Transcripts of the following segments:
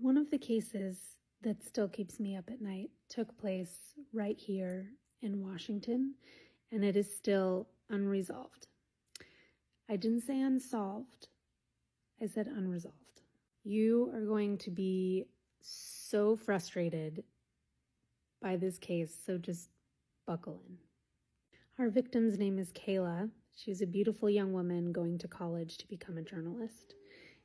One of the cases that still keeps me up at night took place right here in Washington, and it is still unresolved. I didn't say unsolved, I said unresolved. You are going to be so frustrated by this case, so just buckle in. Our victim's name is Kayla. She's a beautiful young woman going to college to become a journalist.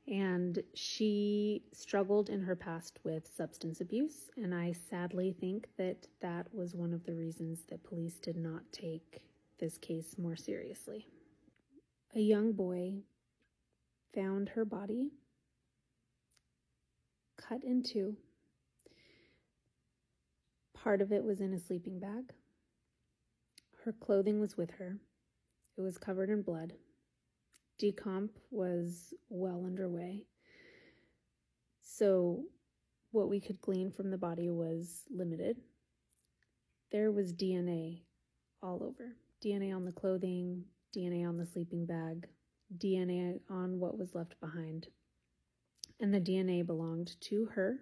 And she struggled in her past with substance abuse, and I sadly think that that was one of the reasons that police did not take this case more seriously. A young boy found her body cut in two. Part of it was in a sleeping bag. Her clothing was with her. It was covered in blood. Decomp was well underway. So what we could glean from the body was limited. There was DNA all over. DNA on the clothing, DNA on the sleeping bag, DNA on what was left behind. And the DNA belonged to her,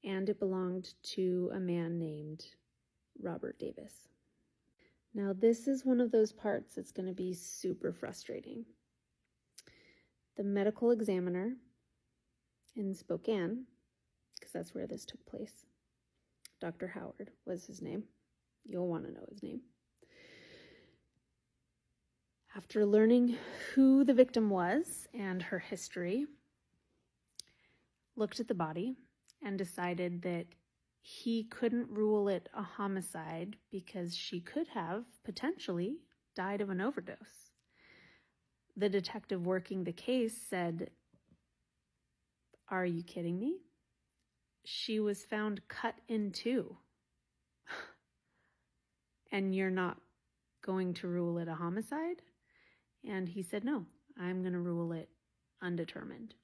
and it belonged to a man named Robert Davis. Now, this is one of those parts that's going to be super frustrating. The medical examiner in Spokane, because that's where this took place, Dr. Howard was his name. You'll want to know his name. After learning who the victim was and her history, looked at the body and decided that he couldn't rule it a homicide because she could have potentially died of an overdose. The detective working the case said, "Are you kidding me? She was found cut in two. And you're not going to rule it a homicide?" And he said, "No, I'm going to rule it undetermined."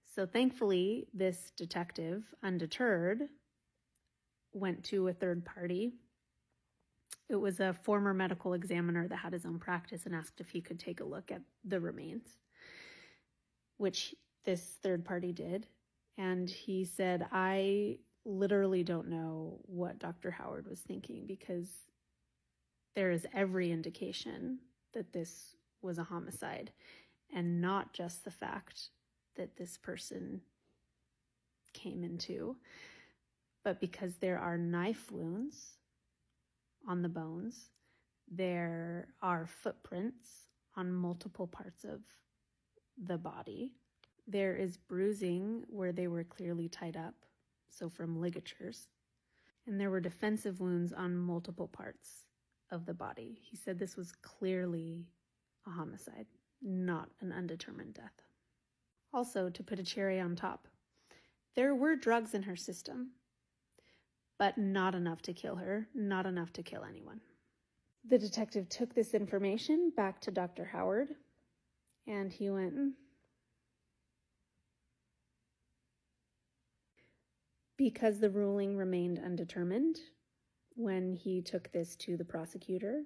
So thankfully, this detective, undeterred, went to a third party. It was a former medical examiner that had his own practice and asked if he could take a look at the remains, which this third party did. And he said, "I literally don't know what Dr. Howard was thinking, because there is every indication that this was a homicide, and not just the fact that this person came into, but because there are knife wounds on the bones, there are footprints on multiple parts of the body. There is bruising where they were clearly tied up, so from ligatures. And there were defensive wounds on multiple parts of the body." He said this was clearly a homicide, not an undetermined death. Also, to put a cherry on top, there were drugs in her system, but not enough to kill her, not enough to kill anyone. The detective took this information back to Dr. Howard, and he went, because the ruling remained undetermined, when he took this to the prosecutor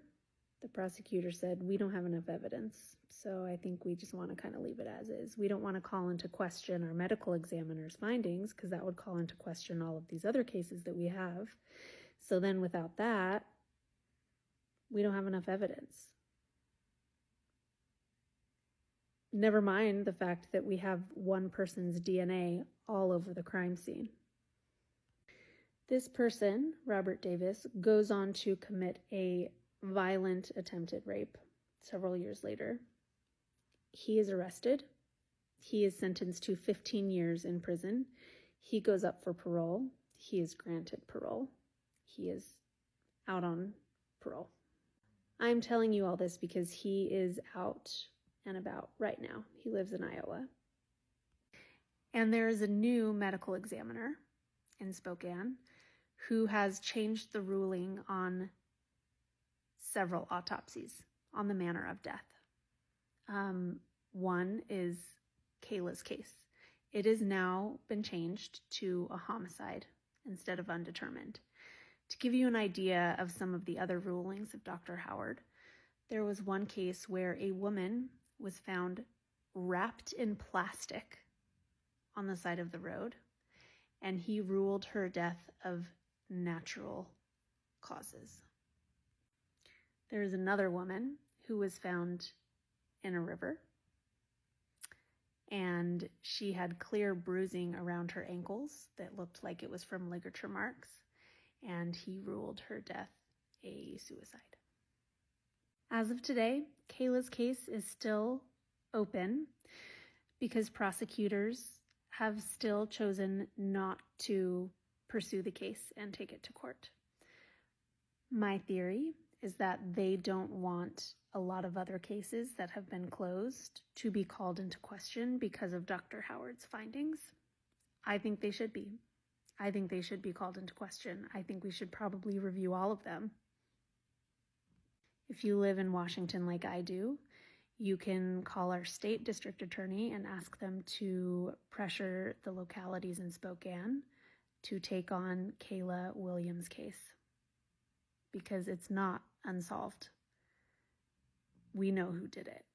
said, "We don't have enough evidence, so I think we just want to kind of leave it as is. We don't want to call into question our medical examiner's findings, because that would call into question all of these other cases that we have. So then without that, we don't have enough evidence. Never mind the fact that we have one person's DNA all over the crime scene." This person, Robert Davis, goes on to commit a violent attempted rape several years later. He is arrested. He is sentenced to 15 years in prison. He goes up for parole. He is granted parole. He is out on parole. I'm telling you all this because he is out and about right now. He lives in Iowa. And there is a new medical examiner in Spokane who has changed the ruling on several autopsies on the manner of death. One is Kayla's case. It has now been changed to a homicide instead of undetermined. To give you an idea of some of the other rulings of Dr. Howard, there was one case where a woman was found wrapped in plastic on the side of the road, and he ruled her death of natural causes. There is another woman who was found in a river, and she had clear bruising around her ankles that looked like it was from ligature marks, and he ruled her death a suicide. As of today, Kayla's case is still open because prosecutors have still chosen not to pursue the case and take it to court. My theory is that they don't want a lot of other cases that have been closed to be called into question because of Dr. Howard's findings. I think they should be. I think they should be called into question. I think we should probably review all of them. If you live in Washington like I do, you can call our state district attorney and ask them to pressure the localities in Spokane to take on Kayla Williams' case, because it's not unsolved. We know who did it,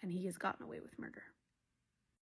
and he has gotten away with murder.